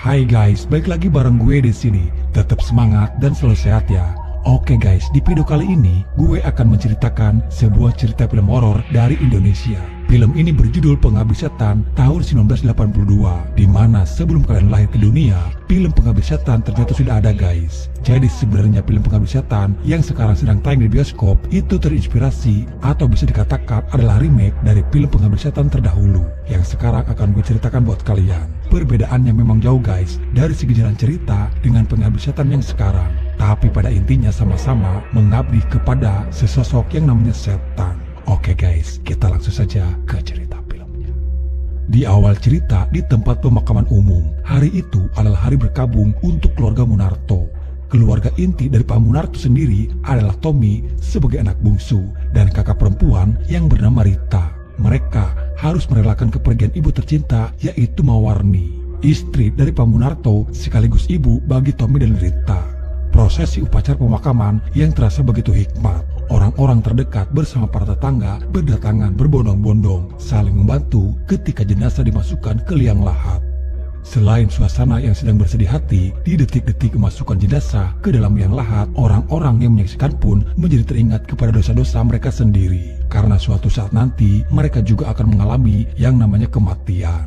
Hai guys, balik lagi bareng gue di sini. Tetap semangat dan selalu sehat ya. Oke guys, di video kali ini gue akan menceritakan sebuah cerita film horor dari Indonesia. Film ini berjudul Pengabdi Setan tahun 1982, di mana sebelum kalian lahir ke dunia, film Pengabdi Setan ternyata sudah ada guys. Jadi sebenarnya film Pengabdi Setan yang sekarang sedang tayang di bioskop itu terinspirasi atau bisa dikatakan adalah remake dari film Pengabdi Setan terdahulu yang sekarang akan gue ceritakan buat kalian. Perbedaannya memang jauh guys dari segi jalan cerita dengan Pengabdi Setan yang sekarang, tapi pada intinya sama-sama mengabdi kepada sesosok yang namanya setan. Oke guys, kita langsung saja ke cerita filmnya. Di awal cerita di tempat pemakaman umum, hari itu adalah hari berkabung untuk keluarga Munarto. Keluarga inti dari Pak Munarto sendiri adalah Tommy sebagai anak bungsu dan kakak perempuan yang bernama Rita. Mereka harus merelakan kepergian ibu tercinta yaitu Mawarni, istri dari Pak Munarto sekaligus ibu bagi Tommy dan Rita. Prosesi upacara pemakaman yang terasa begitu hikmat. Orang-orang terdekat bersama para tetangga berdatangan berbondong-bondong saling membantu ketika jenazah dimasukkan ke liang lahat. Selain suasana yang sedang bersedih hati di detik-detik memasukkan jenazah ke dalam liang lahat, orang-orang yang menyaksikan pun menjadi teringat kepada dosa-dosa mereka sendiri. Karena suatu saat nanti mereka juga akan mengalami yang namanya kematian.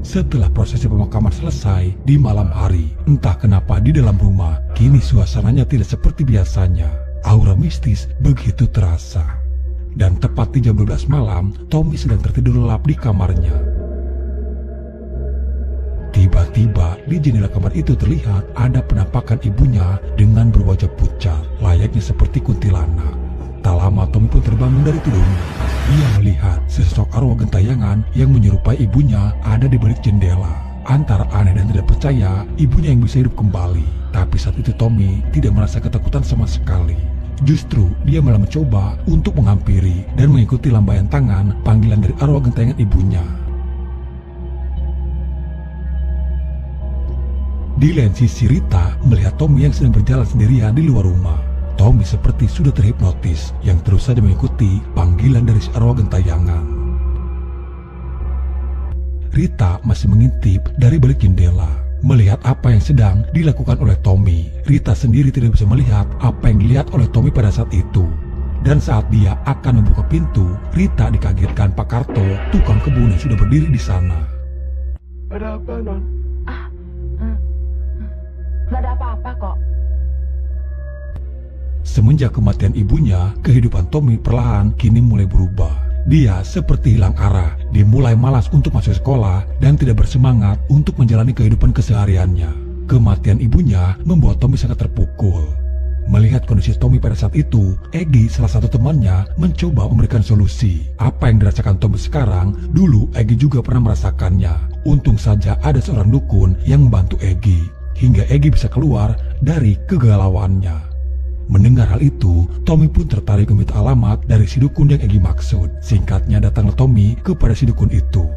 Setelah prosesi pemakaman selesai di malam hari, entah kenapa di dalam rumah kini suasananya tidak seperti biasanya. Aura mistis begitu terasa. Dan tepat di jam 12 malam, Tommy sedang tertidur lelap di kamarnya. Tiba-tiba di jendela kamar itu terlihat ada penampakan ibunya dengan berwajah pucat, layaknya seperti kuntilanak. Tak lama Tommy pun terbangun dari tidurnya. Ia melihat sesosok arwah gentayangan yang menyerupai ibunya ada di balik jendela. Antara aneh dan tidak percaya ibunya yang bisa hidup kembali. Tapi saat itu Tommy tidak merasa ketakutan sama sekali. Justru dia malah mencoba untuk menghampiri dan mengikuti lambaian tangan panggilan dari arwah gentayangan ibunya. Di lain sisi Rita melihat Tommy yang sedang berjalan sendirian di luar rumah. Tommy seperti sudah terhipnotis yang terus saja mengikuti panggilan dari si arwah gentayangan. Rita masih mengintip dari balik jendela, melihat apa yang sedang dilakukan oleh Tommy. Rita sendiri tidak bisa melihat apa yang dilihat oleh Tommy pada saat itu. Dan saat dia akan membuka pintu, Rita dikagetkan Pak Karto, tukang kebun yang sudah berdiri di sana. Ada apa, Non? Gak ada apa-apa kok. Semenjak kematian ibunya, kehidupan Tommy perlahan kini mulai berubah. Dia seperti hilang arah, dia mulai malas untuk masuk sekolah dan tidak bersemangat untuk menjalani kehidupan kesehariannya. Kematian ibunya membuat Tommy sangat terpukul. Melihat kondisi Tommy pada saat itu, Egy, salah satu temannya, mencoba memberikan solusi. Apa yang dirasakan Tommy sekarang, dulu Egy juga pernah merasakannya. Untung saja ada seorang dukun yang membantu Egy, hingga Egy bisa keluar dari kegalauannya. Mendengar hal itu, Tommy pun tertarik meminta alamat dari si dukun yang Egy maksud. Singkatnya datanglah Tommy kepada si dukun itu.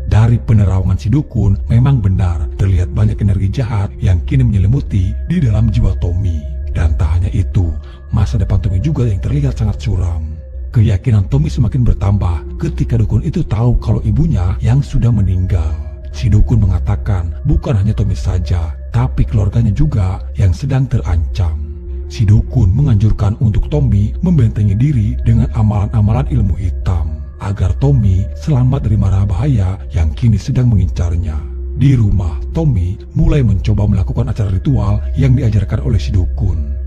Dari penerawangan si dukun, memang benar terlihat banyak energi jahat yang kini menyelimuti di dalam jiwa Tommy. Dan tak hanya itu, masa depan Tommy juga yang terlihat sangat suram. Keyakinan Tommy semakin bertambah ketika dukun itu tahu kalau ibunya yang sudah meninggal. Si dukun mengatakan bukan hanya Tommy saja, tapi keluarganya juga yang sedang terancam. Si dukun menganjurkan untuk Tommy membentengi diri dengan amalan-amalan ilmu hitam, agar Tommy selamat dari mara bahaya yang kini sedang mengincarnya. Di rumah, Tommy mulai mencoba melakukan acara ritual yang diajarkan oleh si dukun.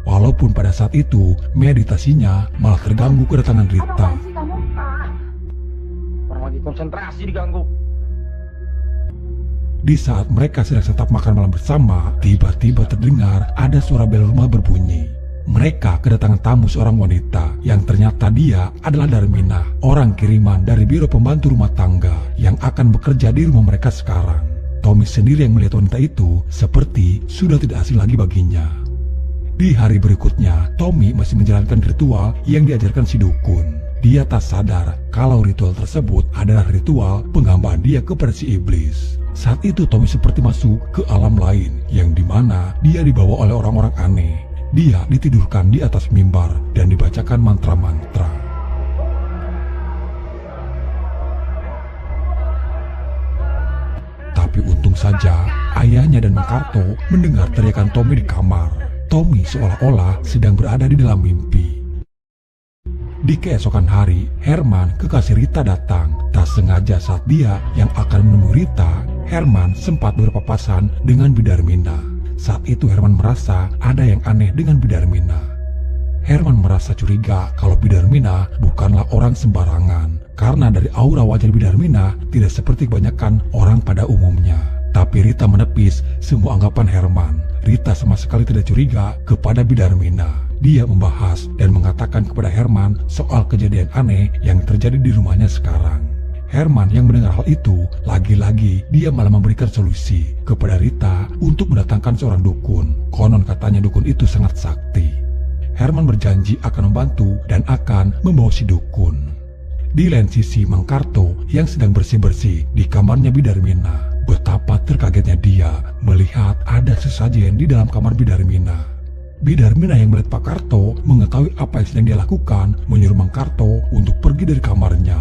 Walaupun pada saat itu, meditasinya malah terganggu kedatangan Rita. Apaan sih kamu? Orang lagi konsentrasi diganggu. Di saat mereka sedang santap makan malam bersama, tiba-tiba terdengar ada suara bel rumah berbunyi. Mereka kedatangan tamu seorang wanita yang ternyata dia adalah Darmina, orang kiriman dari biro pembantu rumah tangga yang akan bekerja di rumah mereka sekarang. Tommy sendiri yang melihat wanita itu seperti sudah tidak asing lagi baginya. Di hari berikutnya, Tommy masih menjalankan ritual yang diajarkan si dukun. Dia tak sadar kalau ritual tersebut adalah ritual penghambaan dia kepada si iblis. Saat itu Tommy seperti masuk ke alam lain yang dimana dia dibawa oleh orang-orang aneh. Dia ditidurkan di atas mimbar dan dibacakan membacakan mantra-mantra. Tapi untung saja ayahnya dan Mang Karto mendengar teriakan Tommy di kamar. Tommy seolah-olah sedang berada di dalam mimpi. Di keesokan hari, Herman, kekasih Rita, datang. Tak sengaja saat dia yang akan menemui Rita, Herman sempat berpapasan dengan Bidarmina. Saat itu Herman merasa ada yang aneh dengan Bidarmina. Herman merasa curiga kalau Bidarmina bukanlah orang sembarangan, karena dari aura wajah Bidarmina tidak seperti kebanyakan orang pada umumnya. Tapi Rita menepis semua anggapan Herman. Rita sama sekali tidak curiga kepada Bidarmina. Dia membahas dan mengatakan kepada Herman soal kejadian aneh yang terjadi di rumahnya sekarang. Herman yang mendengar hal itu, lagi-lagi dia malah memberikan solusi kepada Rita untuk mendatangkan seorang dukun. Konon katanya dukun itu sangat sakti. Herman berjanji akan membantu dan akan membawa si dukun. Di lain sisi, Mang Karto yang sedang bersih-bersih di kamarnya Bidarmina. Betapa terkagetnya dia melihat ada sesajen di dalam kamar Bidarmina. Bidarmina yang melihat Pak Karto mengetahui apa yang sedang dia lakukan, menyuruh Mang Karto untuk pergi dari kamarnya.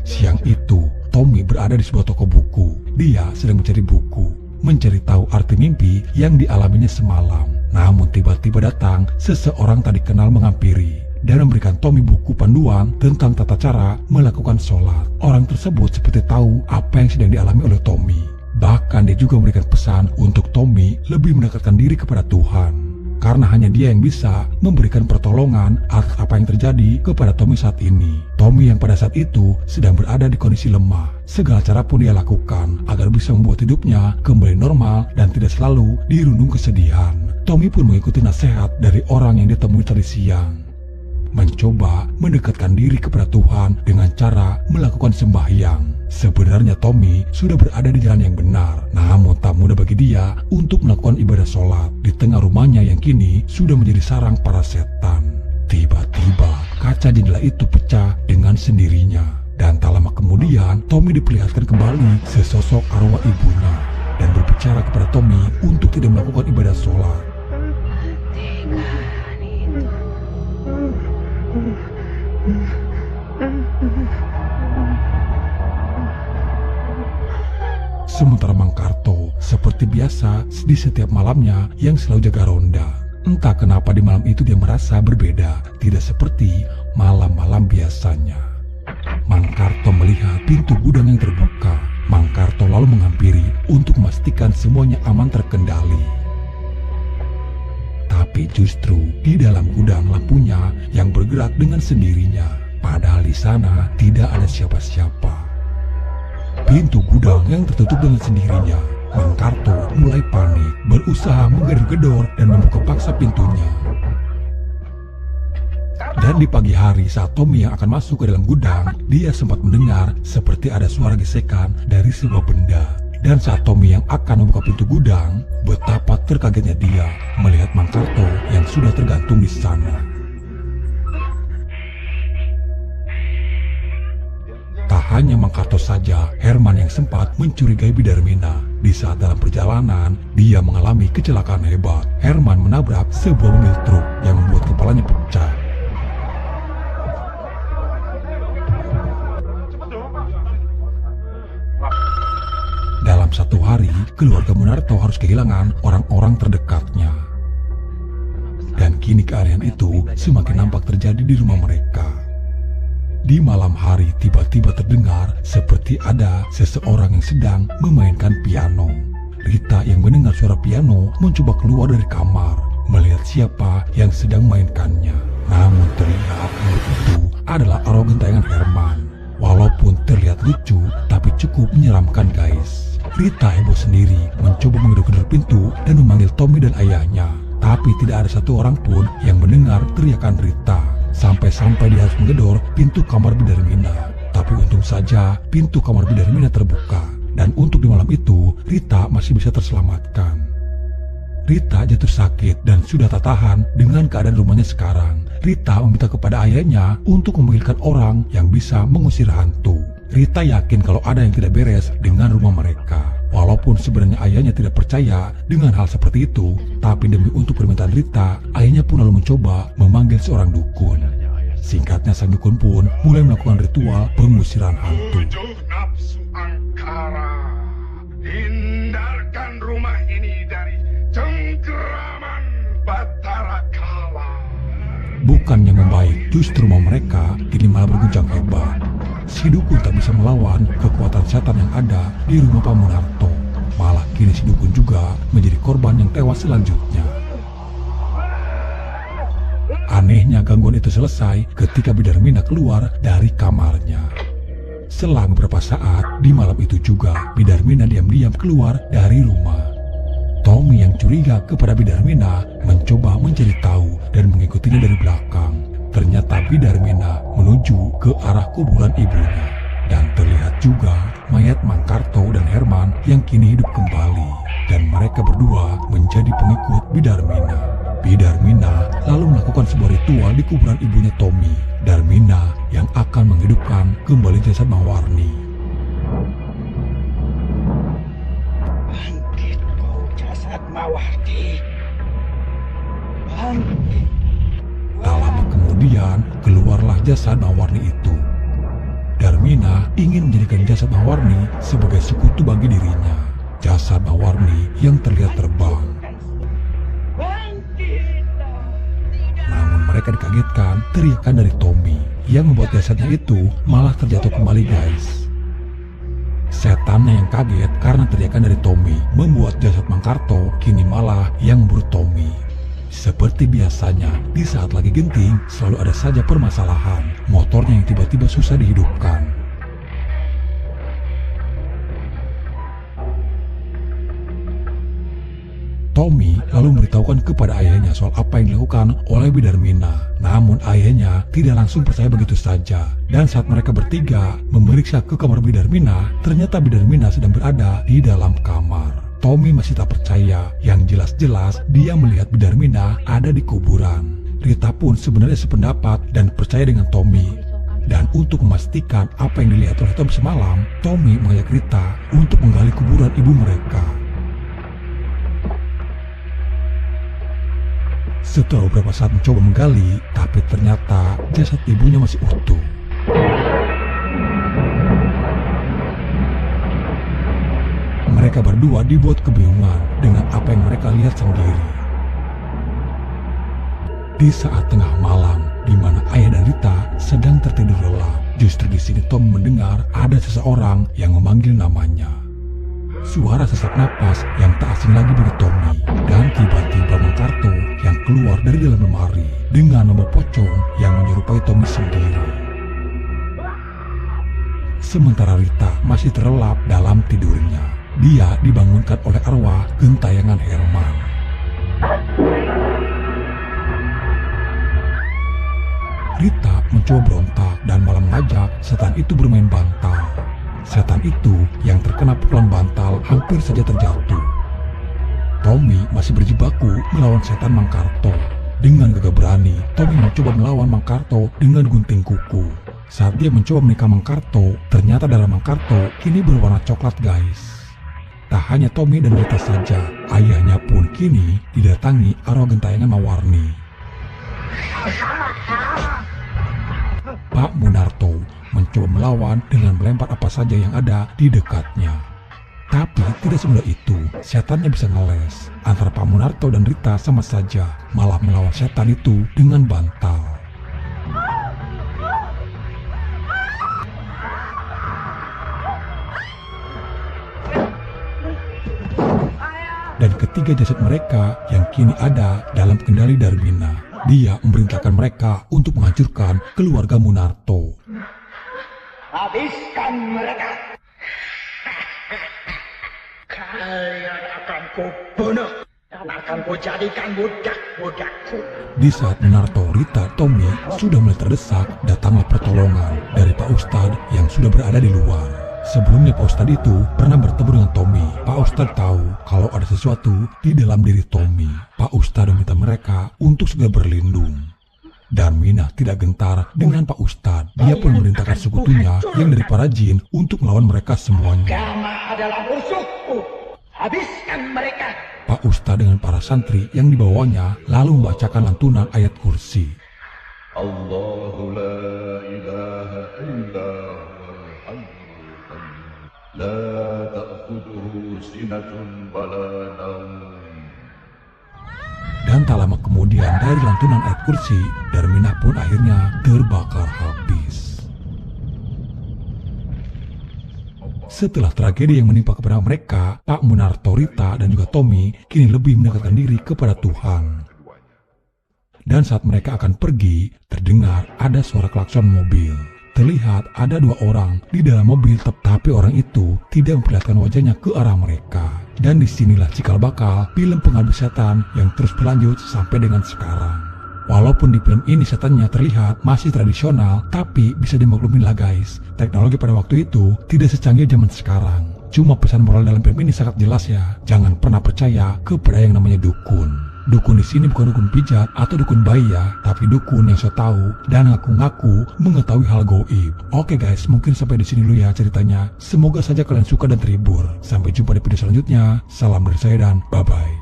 Siang itu, Tommy berada di sebuah toko buku. Dia sedang mencari buku, mencari tahu arti mimpi yang dialaminya semalam. Namun tiba-tiba datang seseorang tak dikenal menghampiri dan memberikan Tommy buku panduan tentang tata cara melakukan sholat. Orang tersebut seperti tahu apa yang sedang dialami oleh Tommy. Bahkan dia juga memberikan pesan untuk Tommy lebih mendekatkan diri kepada Tuhan, karena hanya dia yang bisa memberikan pertolongan atas apa yang terjadi kepada Tommy saat ini. Tommy yang pada saat itu sedang berada di kondisi lemah. Segala cara pun dia lakukan agar bisa membuat hidupnya kembali normal dan tidak selalu dirundung kesedihan. Tommy pun mengikuti nasihat dari orang yang ditemui tadi siang, mencoba mendekatkan diri kepada Tuhan dengan cara melakukan sembahyang. Sebenarnya Tommy sudah berada di jalan yang benar, namun tak mudah bagi dia untuk melakukan ibadah sholat di tengah rumahnya yang kini sudah menjadi sarang para setan. Tiba-tiba kaca jendela itu pecah dengan sendirinya, dan tak lama kemudian Tommy diperlihatkan kembali sesosok arwah ibunya dan berbicara kepada Tommy untuk tidak melakukan ibadah sholat. Sementara Mang Karto seperti biasa di setiap malamnya yang selalu jaga ronda. Entah kenapa di malam itu dia merasa berbeda, tidak seperti malam-malam biasanya. Mang Karto melihat pintu gudang yang terbuka. Mang Karto lalu menghampiri untuk memastikan semuanya aman terkendali. Tapi justru di dalam gudang lampunya yang bergerak dengan sendirinya, padahal di sana tidak ada siapa-siapa. Pintu gudang yang tertutup dengan sendirinya. Mang Karto mulai panik, berusaha menggedor-gedor dan membuka paksa pintunya. Dan di pagi hari saat Tommy yang akan masuk ke dalam gudang, dia sempat mendengar seperti ada suara gesekan dari sebuah benda. Dan saat Tommy yang akan membuka pintu gudang, betapa terkagetnya dia melihat Mang Karto yang sudah tergantung di sana. Tak hanya Mang Karto saja, Herman yang sempat mencurigai Bidarmina. Di saat dalam perjalanan, dia mengalami kecelakaan hebat. Herman menabrak sebuah mobil truk yang membuat kepalanya pecah. Dalam satu hari, keluarga Munarto harus kehilangan orang-orang terdekatnya. Dan kini keanehan itu semakin nampak terjadi di rumah mereka. Di malam hari tiba-tiba terdengar seperti ada seseorang yang sedang memainkan piano. Rita yang mendengar suara piano mencoba keluar dari kamar, melihat siapa yang sedang memainkannya. Namun terlihat mulut itu adalah arwah gentayangan Herman. Walaupun terlihat lucu, tapi cukup menyeramkan guys. Rita heboh sendiri mencoba menggedor-gedor pintu dan memanggil Tommy dan ayahnya. Tapi tidak ada satu orang pun yang mendengar teriakan Rita. Sampai-sampai dia harus menggedor pintu kamar Bidarmina. Tapi untung saja pintu kamar Bidarmina terbuka. Dan untuk di malam itu, Rita masih bisa terselamatkan. Rita jatuh sakit dan sudah tak tahan dengan keadaan rumahnya sekarang. Rita meminta kepada ayahnya untuk memanggilkan orang yang bisa mengusir hantu. Rita yakin kalau ada yang tidak beres dengan rumah mereka. Walaupun sebenarnya ayahnya tidak percaya dengan hal seperti itu, tapi demi untuk permintaan Rita, ayahnya pun lalu mencoba memanggil seorang dukun. Singkatnya, sang dukun pun mulai melakukan ritual pengusiran hantu. Tujuh nafsu angkara, hindarkan rumah ini dari cengkeraman Batara Kala. Bukannya membaik, justru mau mereka kini malah berguncang hebat. Si dukun tak bisa melawan kekuatan setan yang ada di rumah Pak Munarto. Malah kini si dukun juga menjadi korban yang tewas selanjutnya. Anehnya, gangguan itu selesai ketika Bidarmina keluar dari kamarnya. Selang beberapa saat, di malam itu juga Bidarmina diam-diam keluar dari rumah. Tommy yang curiga kepada Bidarmina mencoba mencari tahu dan mengikutinya dari belakang. Ternyata Bidarmina menuju ke arah kuburan ibunya. Dan terlihat juga mayat Mang Karto dan Herman yang kini hidup kembali. Dan mereka berdua menjadi pengikut Bidarmina. Bidarmina lalu melakukan sebuah ritual di kuburan ibunya Tommy. Darmina yang akan menghidupkan kembali jasad Mawarni. Bangkit kau jasad Mawarni. Bangkit. Tak lama kemudian keluarlah jasad Mawarni itu. Darmina ingin menjadikan jasad Mawarni sebagai sekutu bagi dirinya. Jasad Mawarni yang terlihat terbang. Namun mereka dikagetkan teriakan dari Tommy yang membuat jasadnya itu malah terjatuh kembali, guys. Setannya yang kaget karena teriakan dari Tommy membuat jasad Mang Karto kini malah yang memburu Tommy. Seperti biasanya, di saat lagi genting, selalu ada saja permasalahan. Motornya yang tiba-tiba susah dihidupkan. Tommy lalu memberitahukan kepada ayahnya soal apa yang dilakukan oleh Bidarmina. Namun ayahnya tidak langsung percaya begitu saja. Dan saat mereka bertiga memeriksa ke kamar Bidarmina, ternyata Bidarmina sedang berada di dalam kamar. Tommy masih tak percaya, yang jelas-jelas dia melihat Bidarmina ada di kuburan. Rita pun sebenarnya sependapat dan percaya dengan Tommy. Dan untuk memastikan apa yang dilihat oleh Tommy semalam, Tommy mengajak Rita untuk menggali kuburan ibu mereka. Setelah beberapa saat mencoba menggali, tapi ternyata jasad ibunya masih utuh. Mereka berdua dibuat kebingungan dengan apa yang mereka lihat sendiri. Di saat tengah malam, di mana ayah dan Rita sedang tertidur lelap, justru di sini Tom mendengar ada seseorang yang memanggil namanya. Suara sesak napas yang tak asing lagi bagi Tommy. Dan tiba-tiba Mang Karto yang keluar dari dalam lemari dengan membawa pocong yang menyerupai Tommy sendiri. Sementara Rita masih terlelap dalam tidurnya. Dia dibangunkan oleh arwah gentayangan Herman. Rita mencoba berontak dan malah mengajak setan itu bermain bantal. Setan itu yang terkena pukulan bantal hampir saja terjatuh. Tommy masih berjibaku melawan setan Mang Karto. Dengan gagah berani, Tommy mencoba melawan Mang Karto dengan gunting kuku. Saat dia mencoba menikah Mang Karto, ternyata darah Mang Karto kini berwarna coklat, guys. Tak hanya Tommy dan Rita saja, ayahnya pun kini didatangi arwah gentayangan Mawarni. Pak Munarto mencoba melawan dengan melempar apa saja yang ada di dekatnya. Tapi tidak semudah itu, setannya bisa ngeles. Antara Pak Munarto dan Rita sama saja, malah melawan setan itu dengan bantal. Dan ketiga jasad mereka yang kini ada dalam kendali Darmina. Dia memerintahkan mereka untuk menghancurkan keluarga Munarto. Habiskan mereka. Kalian akan kubunuh dan akan kujadikan budak-budakku. Di saat Munarto, Rita, Tommy sudah mulai terdesak, datanglah pertolongan dari Pak Ustadz yang sudah berada di luar. Sebelumnya Pak Ustadz itu pernah bertemu dengan Tommy. Pak Ustadz tahu kalau ada sesuatu di dalam diri Tommy. Pak Ustadz meminta mereka untuk segera berlindung. Darmina tidak gentar dengan Pak Ustadz. Dia pun memerintahkan sekutunya yang dari para jin untuk melawan mereka semuanya. Agama adalah musuhku. Habiskan mereka. Pak Ustadz dengan para santri yang dibawanya lalu membacakan lantunan ayat kursi. Allahu la ilaha illa huwal hayyul qayyum. La ta'khudhuhu sinatun wa la nawm. Dan tak lama kemudian dari lantunan ayat kursi, Darminah pun akhirnya terbakar habis. Setelah tragedi yang menimpa kepada mereka, Pak Munarto, Rita, dan juga Tommy kini lebih mendekatkan diri kepada Tuhan. Dan saat mereka akan pergi, terdengar ada suara klakson mobil. Terlihat ada 2 orang di dalam mobil, tetapi orang itu tidak memperlihatkan wajahnya ke arah mereka. Dan disinilah cikal bakal film Pengabdi Setan yang terus berlanjut sampai dengan sekarang. Walaupun di film ini setannya terlihat masih tradisional, tapi bisa dimaklumin lah guys, teknologi pada waktu itu tidak secanggih zaman sekarang. Cuma pesan moral dalam film ini sangat jelas ya, jangan pernah percaya kepada yang namanya dukun. Dukun di sini bukan dukun pijat atau dukun bayi ya, tapi dukun yang so tahu dan ngaku-ngaku mengetahui hal gaib. Oke guys, mungkin sampai di sini dulu ya ceritanya. Semoga saja kalian suka dan terhibur. Sampai jumpa di video selanjutnya. Salam dari saya dan bye-bye.